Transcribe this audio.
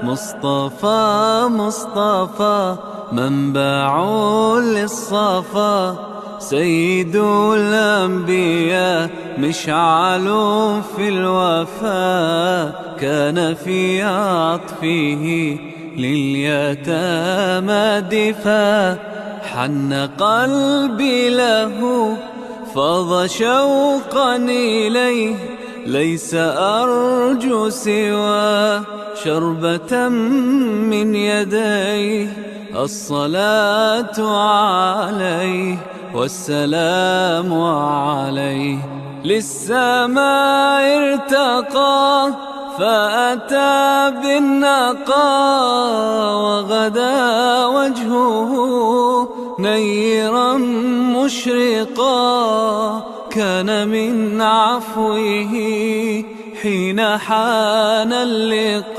مصطفى مصطفى منبع للصفا، سيد الأنبياء مشعل في الوفا، كان في عطفه لليتامى دفا، حن قلبي له فاض شوقا إليه، ليس أرجو سوى شربة من يديه، الصلاة عليه والسلام عليه، للسماء ارتقى فأتى بالنقى، وغدا وجهه نيرا مشرقا، كان من عفوه حين حان اللقاء.